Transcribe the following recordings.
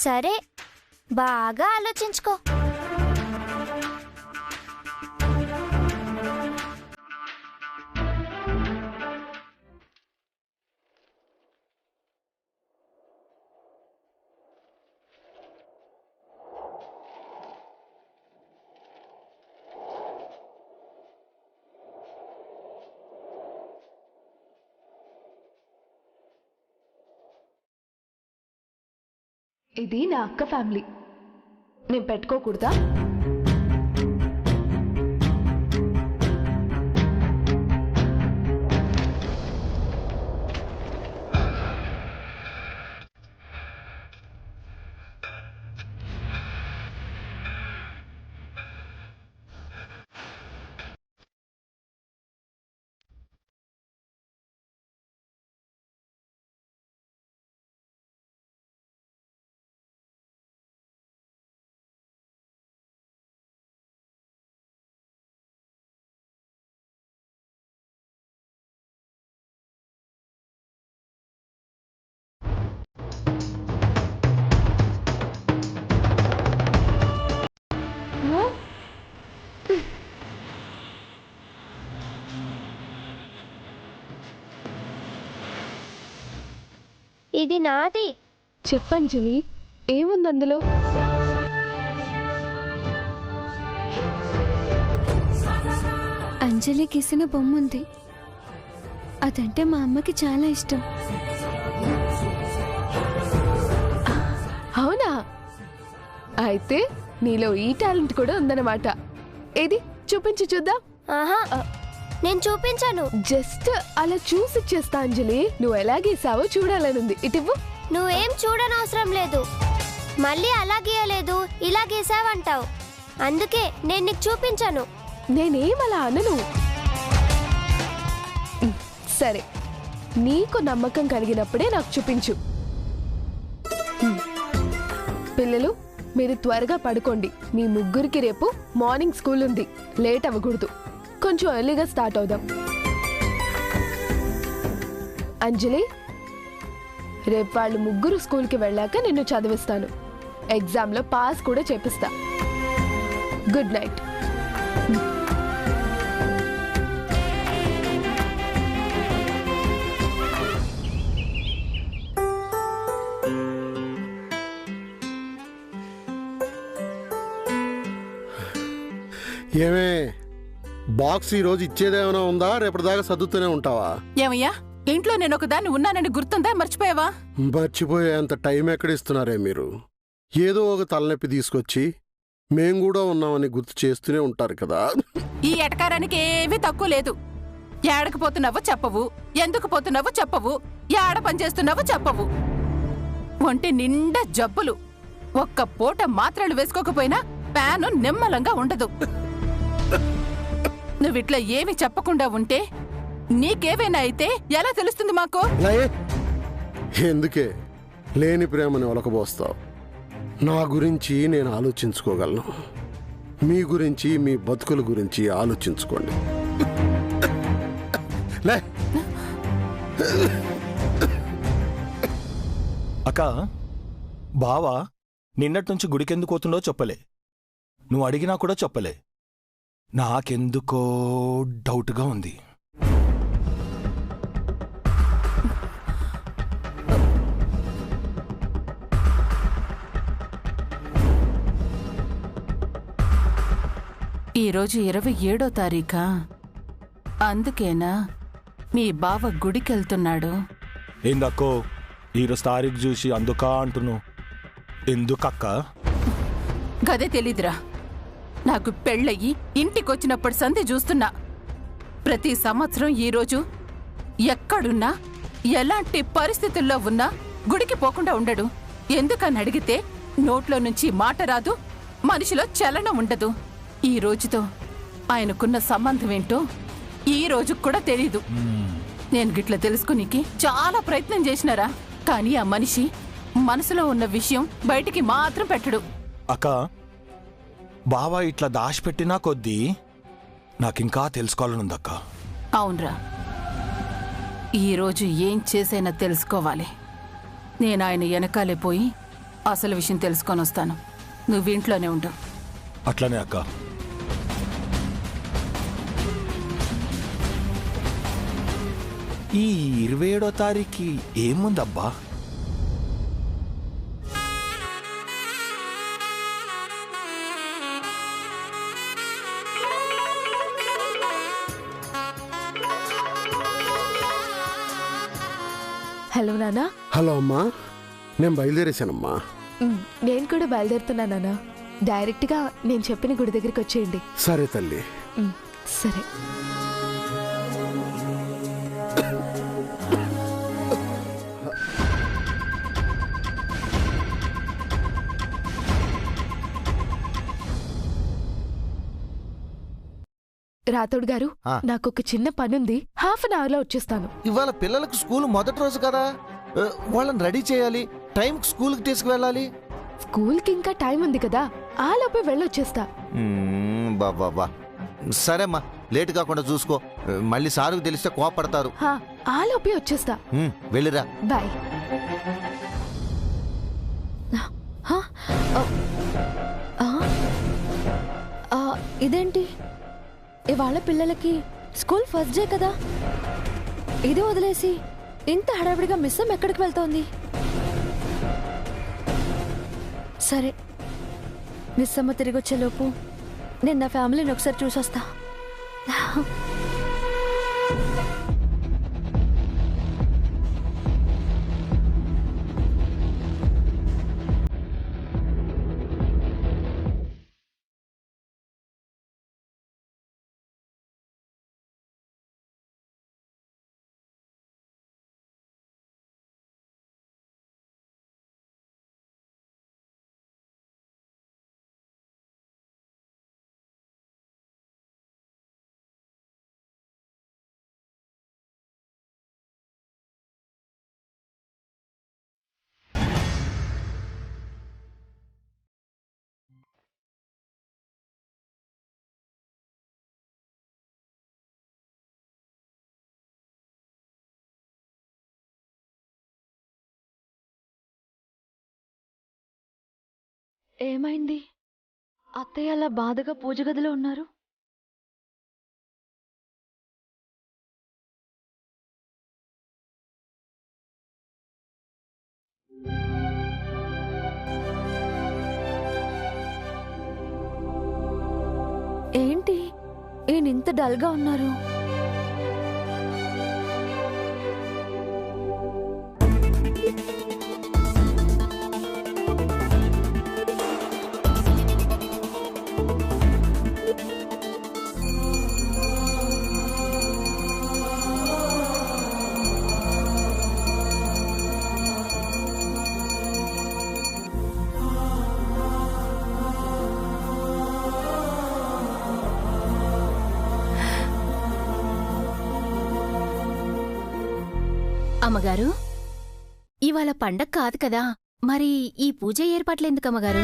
సరే, బాగా ఆలోచించుకో. ఇది నా అక్క ఫ్యామిలీ. నేను పెట్టుకోకూడదా? ఇది నాది. చెప్పంజలి, ఏముంది అందులో? అంజలి గీసిన బొమ్మ ఉంది. అదంటే మా అమ్మకి చాలా ఇష్టం. అవునా? అయితే నీలో ఈ టాలెంట్ కూడా ఉందన్నమాట. ఏది చూపించి చూద్దాం. ఆహా, నేను చూపించాను. జస్ట్ అలా చూసి చేస్తా అంజలి. నువ్వు ఎలా గీసావో చూడాలనుంది. ఇటివ్వు. నువ్వేం చూడనవసరం లేదు. మళ్ళీ అలా గీయలేదు, ఇలా గీసావంటావు. అందుకే నేను నీకు చూపించాను. నేనేం అలా అనను. సరే, నీకు నమ్మకం కలిగినప్పుడే నాకు చూపించు. పిల్లలు, మీరు త్వరగా పడుకోండి. మీ ముగ్గురికి రేపు మార్నింగ్ స్కూల్ ఉంది. లేట్ అవ్వకూడదు. కొంచెం ఎర్లీగా స్టార్ట్ అవుదాం. అంజలి, రేపు వాళ్ళు ముగ్గురు స్కూల్కి వెళ్ళాక నిన్ను చదివిస్తాను. ఎగ్జామ్లో పాస్ కూడా చేపిస్తా. Good night. ఏమే, బాక్స్ ఈరోజు ఇచ్చేదేమైనా ఉందా? రేపటిదాకా సర్దుతూనే ఉంటావా? ఏమయ్యా, ఇంట్లో నేను ఒకదాన్ని ఉన్నానని గుర్తుందా? మర్చిపోయావా? మర్చిపోయేంత టైం ఎక్కడిస్తున్నారే మీరు? ఏదో ఒక తలనొప్పి తీసుకొచ్చి మేం కూడా ఉన్నామని గుర్తు చేస్తూనే ఉంటారు కదా. ఈ ఎటకారానికి ఏమీ తక్కువ లేదు. ఏడకు పోతున్నావో చెప్పవు, ఎందుకు పోతున్నావో చెప్పవు, ఏడ పని చేస్తున్నావో చెప్పవు. ఒంటి నిండా జబ్బులు. ఒక్క పూట మాత్రలు వేసుకోకపోయినా ప్యాను నిమ్మలంగా ఉండదు. నువ్విట్లా ఏమి చెప్పకుండా ఉంటే నీకేవైనా అయితే ఎలా తెలుస్తుంది మాకు? ఎందుకే లేని ప్రేమని ఒలకబోస్తావు? నా గురించి నేను ఆలోచించుకోగలను. మీ గురించి, మీ బతుకుల గురించి ఆలోచించుకోండి. లే. అక్క, బావా నిన్నటి నుంచి గుడికెందుకు పోతుండో చెప్పలే. నువ్వు అడిగినా కూడా చెప్పలే. నాకెందుకో డౌట్గా ఉంది. ఈరోజు 27వ తారీఖా? అందుకేనా మీ బావ గుడికెళ్తున్నాడు? ఏందక్కో ఈరోజు తారీఖు చూసి అందుకా అంటున్నావు? ఎందుకక్క? గదే తెలీదురా. నాకు పెళ్ళయి ఇంటికొచ్చినప్పుడు సంధి చూస్తున్నా. ప్రతి సంవత్సరం ఈరోజు ఎక్కడున్నా, ఎలాంటి పరిస్థితుల్లో ఉన్నా గుడికి పోకుండా ఉండడు. ఎందుకని అడిగితే నోట్లో నుంచి మాట రాదు, మనిషిలో చలనం ఉండదు. ఈ రోజుతో ఆయనకున్న సంబంధం ఏంటో ఈ రోజు కూడా తెలీదు. నేను గిట్ల తెలుసుకునికి చాలా ప్రయత్నం చేసినారా, కానీ ఆ మనిషి మనసులో ఉన్న విషయం బయటికి మాత్రం పెట్టడు. అక్క, బావా ఇట్లా దాచిపెట్టినా కొద్దీ నాకింకా తెలుసుకోవాలనుందక్క. అవునరా, ఈరోజు ఏం చేసైనా తెలుసుకోవాలి. నేను ఆయన వెనకాలే పోయి అసలు విషయం తెలుసుకొని వస్తాను. నువ్వు ఇంట్లోనే ఉండు. అట్లనే అక్క. ఈ 27వ తారీఖు ఏముందబ్బా? హలో నానా. హలో అమ్మా, నేను బయలుదేరేశానమ్మా. నేను కూడా బయలుదేరుతున్నా నానా. డైరెక్ట్గా నేను చెప్పిన గుడి దగ్గరికి వచ్చేయండి. సరే తల్లి. సరే. రాథోడ్ గారు, నాకు ఒక చిన్న పనుంది. హాఫ్ అన్ అవర్ లో వచ్చేస్తాను. ఇవాళ పిల్లలకు స్కూల్ మొదటి రోజు కదా, వాళ్ళని రెడీ చేయాలి, టైంకి స్కూల్కి తీసుకువెళ్ళాలి. స్కూల్ కి ఇంకా టైం ఉంది కదా, ఆ లోపే వెళ్ళొచ్చేస్తా. బాబా సరేమ్మా, లేట్ కాకుండా చూసుకో. మళ్ళీ సారుకు తెలిస్తే కోపడతారు. ఆ లోపే వచ్చేస్తా. వెళ్ళిరా. బాయ్. ఇదేంటి ఇవాళ పిల్లలకి స్కూల్ ఫస్ట్ డే కదా, ఇది వదిలేసి ఇంత హడావిడిగా మిస్ అమ్మ ఎక్కడికి వెళ్తోంది? సరే, మిస్ అమ్మ తిరిగి వచ్చేలోపు నేను నా ఫ్యామిలీని ఒకసారి చూసొస్తా. ఏమైంది? అత్తయ్య అలా బాధగా పూజ గదిలో ఉన్నారు. ఏంటి ఈయన ఇంత డల్గా ఉన్నారు? అమ్మగారు, ఇవాళ పండగ కాదు కదా, మరి ఈ పూజ ఏర్పాట్లెందుకమ్మగారు?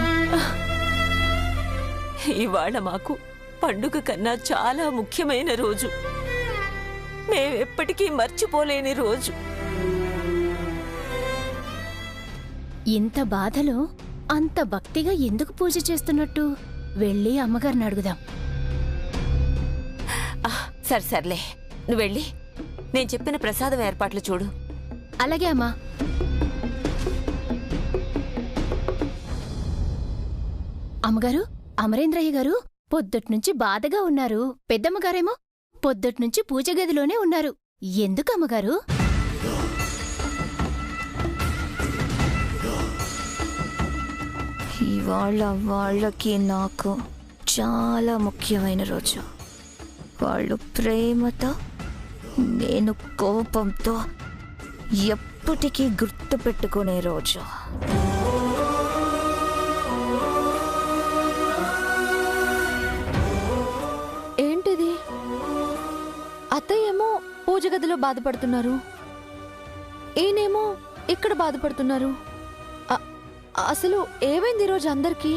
ఇవాళ మాకు పండుగ కన్నా చాలా ముఖ్యమైన రోజు, మేమెప్పటికీ మర్చిపోలేని రోజు. ఇంత బాధలో అంత భక్తిగా ఎందుకు పూజ చేస్తున్నట్టు? వెళ్ళి అమ్మగారిని అడుగుదాం. సర్లే, నువ్వెళ్ళి నేను చెప్పిన ప్రసాదం ఏర్పాట్లు చూడు. అలాగే అమ్మా. అమ్మగారు, అమరేంద్రయ్య గారు పొద్దుట్నుంచి బాధగా ఉన్నారు. పెద్దమ్మగారేమో పొద్దుట్నుంచి పూజ గదిలోనే ఉన్నారు. ఎందుకు అమ్మగారు? ఇవాళ వాళ్ళకి నాకు చాలా ముఖ్యమైన రోజు. వాళ్ళు ప్రేమతో, నేను కోపంతో ఎప్పటికీ గుర్తు పెట్టుకునే రోజు. ఏంటిది? అత్తయ్య ఏమో పూజ గదిలో బాధపడుతున్నారు, ఈయనేమో ఇక్కడ బాధపడుతున్నారు. అసలు ఏమైంది ఈరోజు అందరికీ?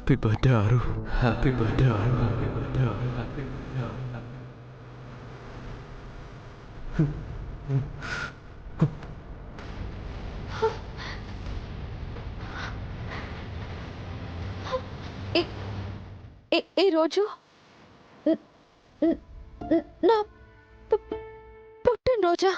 హ్యాపీ బర్త్డే ఆరు, హ్యాపీ బర్త్డే ఆరు, హ్యాపీ బర్త్డే ఆరు, హ్యాపీ బర్త్డే ఆరు. ఈరోజు నా పుట్టినరోజా?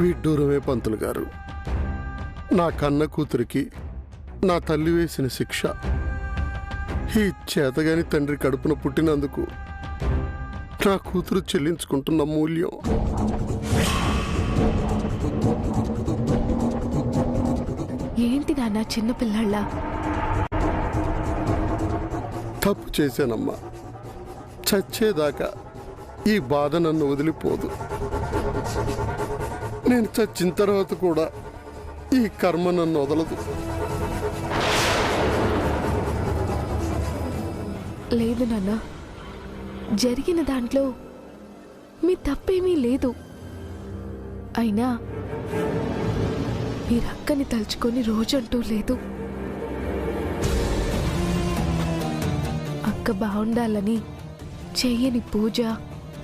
విడ్డూరమే పంతులు గారు. నా కన్న కూతురికి నా తల్లి వేసిన శిక్ష. ఈ చేతగాని తండ్రి కడుపున పుట్టినందుకు నా కూతురు చెల్లించుకుంటున్న మూల్యం. ఏంటి నాన్న చిన్నపిల్లళ్ళ? తప్పు చేశానమ్మా. చచ్చేదాకా ఈ బాధ నన్ను వదిలిపోదు. నేను చచ్చిన తర్వాత కూడా ఈ కర్మ నన్ను వదలదు. లేదు నాన్న, జరిగిన దాంట్లో మీ తప్పేమీ లేదు. అయినా మీరు అక్కని తలుచుకొని రోజంటూ లేదు. అక్క బాగుండాలని చెయ్యని పూజ,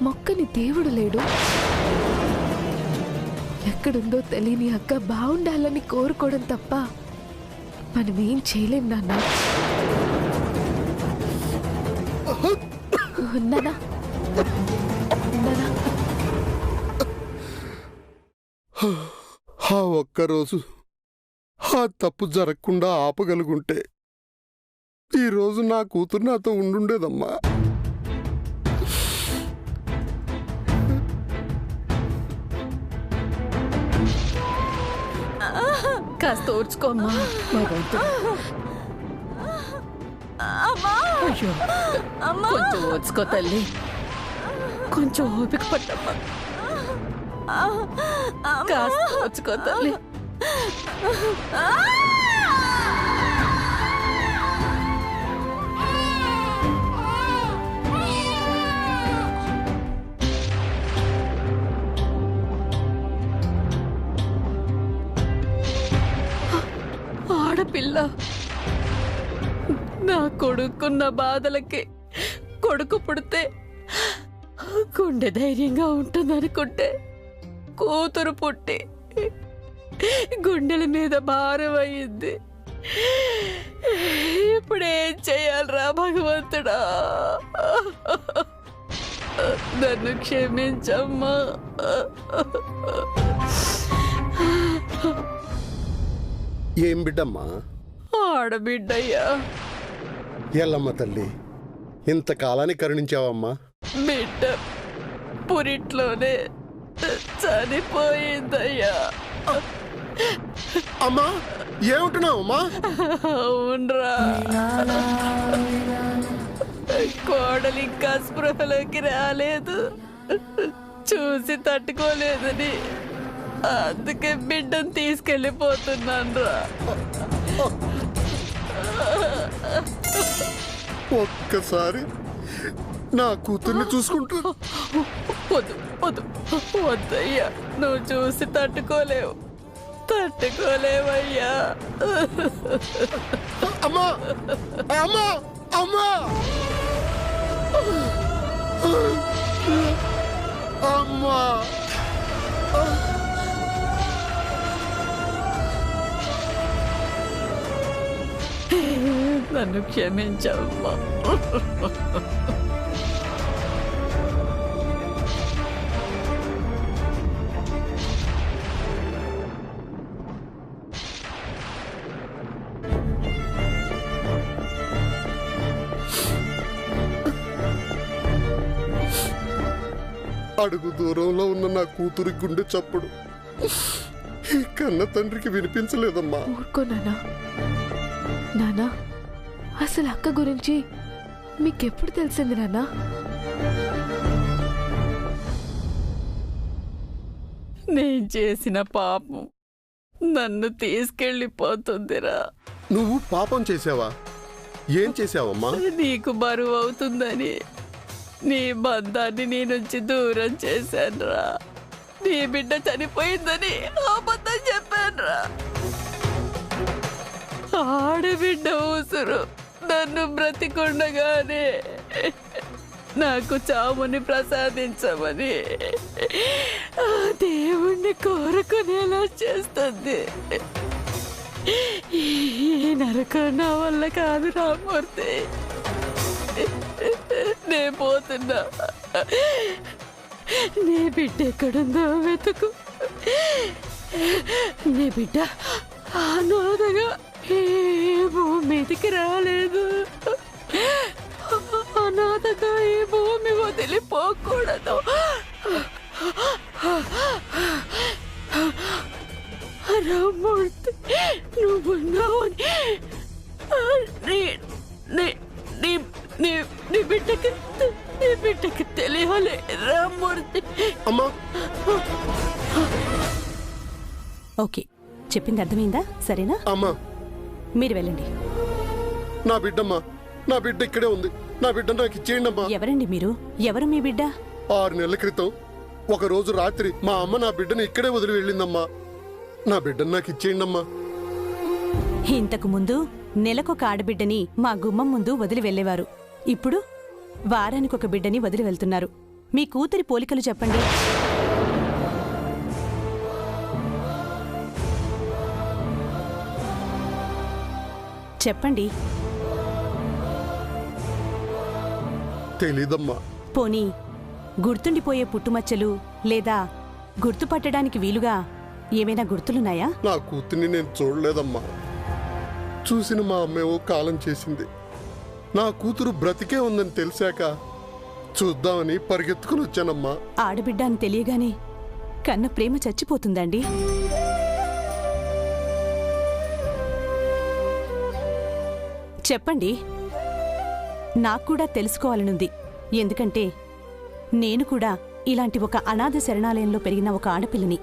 మొక్కని దేవుడు లేడు. ఎక్కడుందో తెలియని అక్క బాగుండాలని కోరుకోవడం తప్ప మనమేం చేయలేం నాన్న. నాన్న, నాన్న, ఆ ఒక్కరోజు ఆ తప్పు జరగకుండా ఆపగలుగుంటే ఈరోజు నా కూతురు నాతో ఉండుండేదమ్మా. కాస్త ఓర్చుకోమ్మా. అయ్యో, కొంచెం ఓర్చుకో తల్లి, కొంచెం ఓపిక పట్టమ్మా. కాస్త ఓర్చుకో తల్లి. ఆడపిల్ల నా కొడుకున్న బాధలకి కొడుకు పుడితే గుండె ధైర్యంగా ఉంటుందనుకుంటే కూతురు పుట్టి గుండెల మీద భారం అయ్యింది. ఇప్పుడేం చెయ్యాలరా భగవంతుడా? నన్ను క్షమించమ్మా. ఏం బిడ్డమ్మా? ఆడబిడ్డయ్యా. ఎల్లమ్మ తల్లి, ఇంతకాలాన్ని కరుణించావమ్మా. బిడ్డ పురిట్లోనే చనిపోయిందయ్యా. అమ్మా, ఏమంటున్నావమ్మా? అవునరా, కోడలు ఇంకా స్పృహలోకి రాలేదు, చూసి తట్టుకోలేదని అందుకే బిడ్డను తీసుకెళ్ళిపోతున్నాను రా. ఒక్కసారి నా కూతుర్ని చూసుకుంటూ. వద్దు వద్దు వద్దయ్యా, నువ్వు చూసి తట్టుకోలేవయ్యా. అమ్మా అమ్మా అమ్మా అమ్మా నన్ను క్షమించమ్మా. అడుగు దూరంలో ఉన్న నా కూతురి గుండె చప్పుడు ఈ కన్న తండ్రికి వినిపించలేదమ్మా. ఊరుకో నానా. నానా, అసలు అక్క గురించి మీకెప్పుడు తెలిసింది నానా? నేను చేసిన పాపం నన్ను తీసుకెళ్ళిపోతుందిరా. నువ్వు పాపం చేసావా? ఏం చేసావమ్మా? నీకు బరువు అవుతుందని నీ బంధాన్ని నీ నుంచి దూరం చేశానురా. నీ బిడ్డ చనిపోయిందని అబద్ధం చెప్పానురా. ఆడబిడ్డ ఊసురు నన్ను బ్రతికుండగానే నాకు చావుని ప్రసాదించమని ఆ దేవుణ్ణి కోరుకునేలా చేస్తుంది. ఈ నరకం నా వల్ల కాదు రామూర్తి. నే పోతున్నా. నీ బిడ్డ ఎక్కడుందో వెతుకు. నీ బిడ్డ అనాథగా ఏ భూమి మీదికి రాలేదు. అనాథగా ఈ భూమి వదిలిపోకూడదు. రామూర్తి, నువ్వున్నావు నీ బిడ్డకి తెలియాలి రామూర్తి. అమ్మా, ఓకే, చెప్పింది అర్థమైందా? సరేనా? అమ్మా, మీరు వెళ్ళండి. నా బిడ్డమ్మా, నా బిడ్డ ఇక్కడే ఉంది. నా బిడ్డ నాకు ఇచ్చేయండి అమ్మా. ఎవరండి మీరు? ఎవరు మీ బిడ్డ? 6 నెలల క్రితం ఒక రోజు రాత్రి మా అమ్మ నా బిడ్డని ఇక్కడే వదిలి వెళ్ళిందమ్మా. నా బిడ్డను నాకు ఇచ్చేయండి అమ్మా. ఇంతకు ముందు నెలకొక ఆడబిడ్డని మా గుమ్మం ముందు వదిలి వెళ్లేవారు. ఇప్పుడు వారానికి ఒక బిడ్డని వదిలి వెళ్తున్నారు. మీ కూతురి పోలికలు చెప్పండి. చెప్పండి. తెలీదమ్మా. పోనీ గుర్తుండిపోయే పుట్టుమచ్చలు లేదా గుర్తుపట్టడానికి వీలుగా ఏమైనా గుర్తులున్నాయా? నా కూతుర్ని నేను చూడలేదమ్మా. చూసిన మా అమ్మేవో కాలం చేసింది. నా కూతురు బ్రతికే ఉందని తెలిసాక చూద్దామని పరిగెత్తుకుని వచ్చానమ్మా. ఆడబిడ్డ అని తెలియగానే కన్న ప్రేమ చచ్చిపోతుందండి. చెప్పండి. నాకు కూడా తెలుసుకోవాలనుంది. ఎందుకంటే నేను కూడా ఇలాంటి ఒక అనాథ శరణాలయంలో పెరిగిన ఒక ఆడపిల్లని.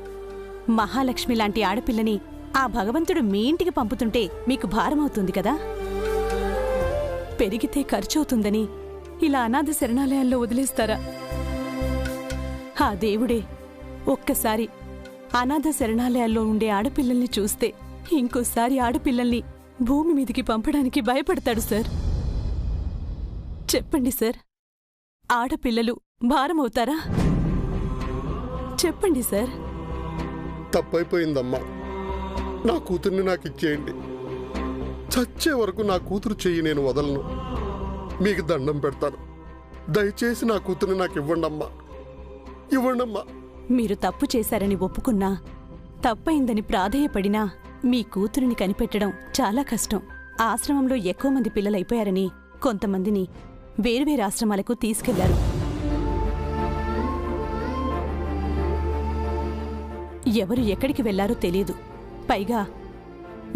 మహాలక్ష్మి లాంటి ఆడపిల్లని ఆ భగవంతుడు మీ ఇంటికి పంపుతుంటే మీకు భారమవుతుంది కదా. పెరిగితే ఖర్చవుతుందని ఇలా అనాథ శరణాలయాల్లో వదిలేస్తారా? ఆ దేవుడే ఒక్కసారి అనాథ శరణాలయాల్లో ఉండే ఆడపిల్లల్ని చూస్తే ఇంకోసారి ఆడపిల్లల్ని భూమి మీదికి పంపడానికి భయపడతాడు సార్. చెప్పండి సార్, ఆడపిల్లలు భారమవుతారా? చెప్పండి సార్. తప్పైపోయిందమ్మా. నా కూతుర్ని నాకు ఇచ్చేయండి. చచ్చే వరకు నా కూతురు చెయ్యి నేను వదలను. మీకు దండం పెడతాను. దయచేసి నా కూతుర్ని నాకు ఇవ్వండమ్మా. ఇవ్వండమ్మా. మీరు తప్పు చేశారని ఒప్పుకున్నా, తప్పయిందని ప్రాధేయపడినా మీ కూతురిని కనిపెట్టడం చాలా కష్టం. ఆశ్రమంలో ఎక్కువ మంది పిల్లలైపోయారని కొంతమందిని వేర్వేరు ఆశ్రమాలకు తీసుకెళ్లారు. ఎవరు ఎక్కడికి వెళ్లారో తెలీదు. పైగా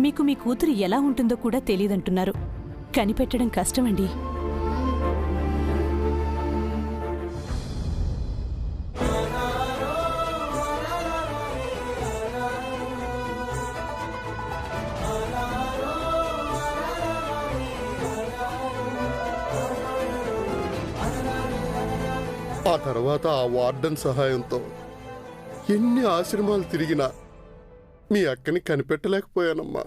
మీకు మీ కూతురు ఎలా ఉంటుందో కూడా తెలీదంటున్నారు. కనిపెట్టడం కష్టమండి. తర్వాత ఆ వార్డెన్ సహాయంతో ఎన్ని ఆశ్రమాలు తిరిగినా మీ అక్కని కనిపెట్టలేకపోయానమ్మా.